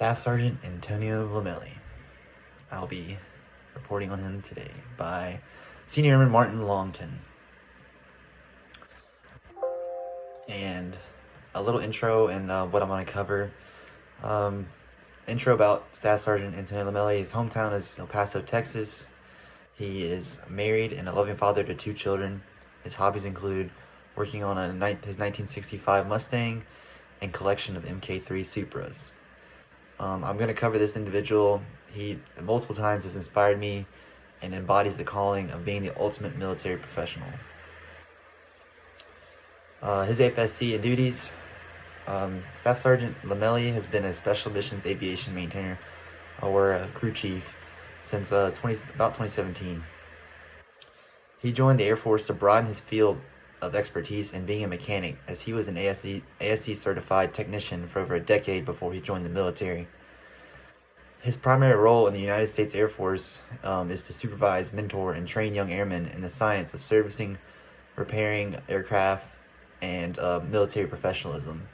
Staff Sergeant Antonio Lomeli. I'll be reporting on him today by Senior Airman Martin Longton. And a little intro and what I'm going to cover. Intro about Staff Sergeant Antonio Lomeli. His hometown is El Paso, Texas. He is married and a loving father to 2 children. His hobbies include working on his 1965 Mustang and collection of MK3 Supras. I'm going to cover this individual. He multiple times has inspired me and embodies the calling of being the ultimate military professional. His AFSC and duties. Staff Sergeant Lomeli has been a Special Missions Aviation Maintainer or a crew chief since about 2017. He joined the Air Force to broaden his field of expertise in being a mechanic, as he was an ASC certified technician for over a decade before he joined the military. His primary role in the United States Air Force is to supervise, mentor, and train young airmen in the science of servicing, repairing aircraft, and military professionalism.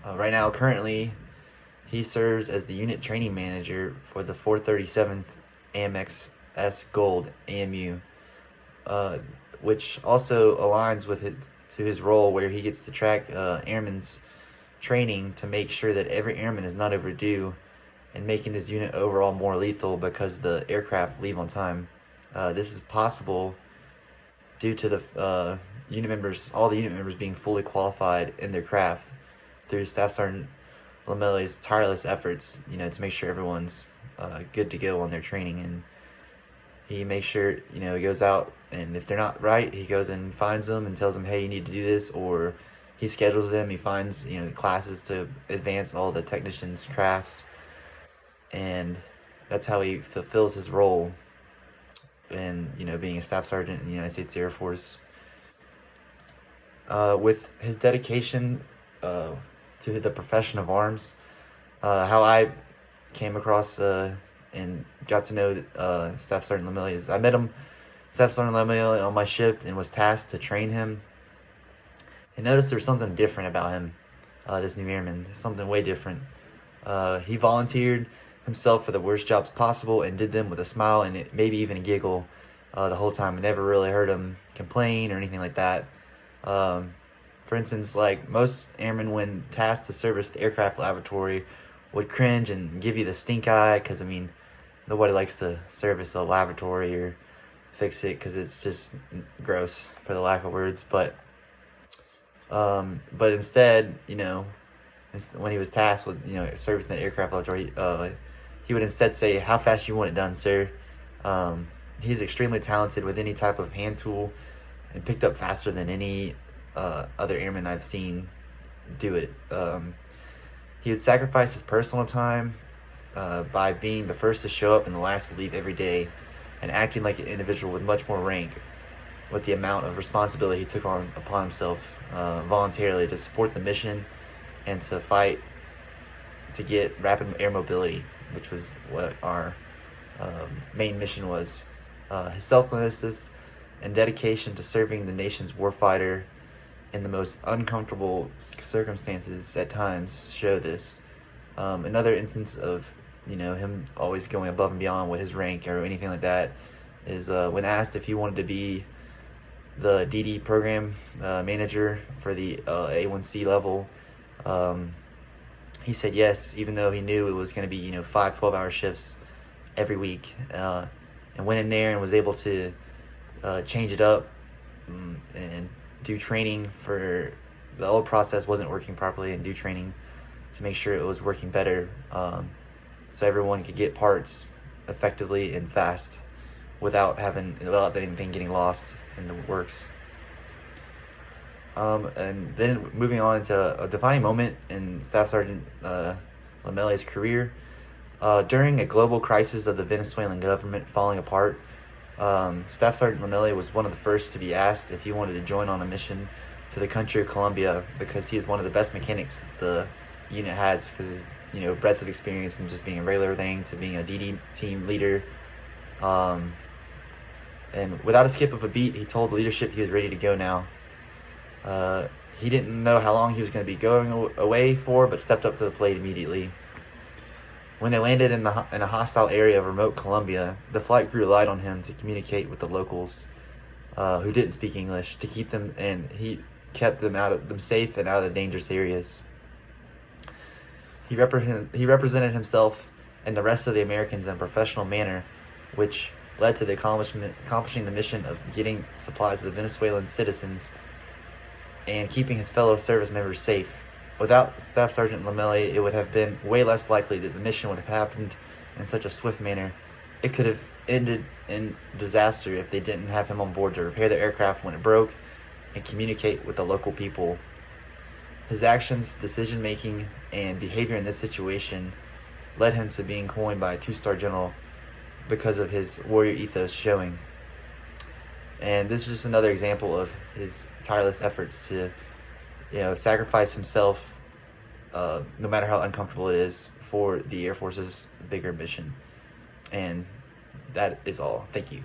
Right now, currently, he serves as the unit training manager for the 437th AMX S Gold AMU, which also aligns with his role where he gets to track airmen's training to make sure that every airman is not overdue and making his unit overall more lethal because the aircraft leave on time. This is possible due to the all the unit members being fully qualified in their craft through Staff Sergeant Lomeli's tireless efforts, to make sure everyone's good to go on their training. And he makes sure, he goes out, and if they're not right, he goes and finds them and tells them, hey, you need to do this, or he schedules them. He finds, classes to advance all the technicians' crafts, and that's how he fulfills his role in, being a Staff Sergeant in the United States Air Force. With his dedication to the profession of arms, how I came across and got to know Staff Sergeant Lomeli is I met Staff Sergeant Lomeli on my shift and was tasked to train him. And noticed there was something different about him, this new airman, something way different. He volunteered himself for the worst jobs possible and did them with a smile and maybe even a giggle the whole time. I never really heard him complain or anything like that. For instance, like most airmen, when tasked to service the aircraft lavatory, would cringe and give you the stink eye, because nobody likes to service a lavatory or fix it because it's just gross, for the lack of words. But instead, when he was tasked with servicing the aircraft lavatory, he would instead say, "How fast you want it done, sir?" He's extremely talented with any type of hand tool and picked up faster than any other airmen I've seen do it. He would sacrifice his personal time by being the first to show up and the last to leave every day, and acting like an individual with much more rank, with the amount of responsibility he took upon himself voluntarily to support the mission and to fight to get rapid air mobility, which was what our main mission was. His selflessness and dedication to serving the nation's warfighter in the most uncomfortable circumstances at times show this. Another instance of him always going above and beyond with his rank or anything like that is when asked if he wanted to be the DD program manager for the A1C level. He said yes, even though he knew it was going to be 5 12-hour shifts every week, and went in there and was able to change it up and do training for the old process wasn't working properly, and do training to make sure it was working better, so everyone could get parts effectively and fast without anything getting lost in the works. And then moving on to a defining moment in Staff Sergeant Lomeli's career. During a global crisis of the Venezuelan government falling apart, Staff Sergeant Lomeli was one of the first to be asked if he wanted to join on a mission to the country of Colombia, because he is one of the best mechanics the unit has, because his breadth of experience from just being a regular thing to being a DD team leader. And without a skip of a beat, he told the leadership he was ready to go now. He didn't know how long he was going to be going away for, but stepped up to the plate immediately. When they landed in a hostile area of remote Colombia, the flight crew relied on him to communicate with the locals who didn't speak English to keep them, and he kept them safe and out of the dangerous areas. He represented himself and the rest of the Americans in a professional manner, which led to the accomplishing the mission of getting supplies to the Venezuelan citizens and keeping his fellow service members safe. Without Staff Sergeant Lomeli, it would have been way less likely that the mission would have happened in such a swift manner. It could have ended in disaster if they didn't have him on board to repair the aircraft when it broke and communicate with the local people. His actions, decision-making, and behavior in this situation led him to being coined by a 2-star general because of his warrior ethos showing. And this is just another example of his tireless efforts to, sacrifice himself, no matter how uncomfortable it is, for the Air Force's bigger mission. And that is all. Thank you.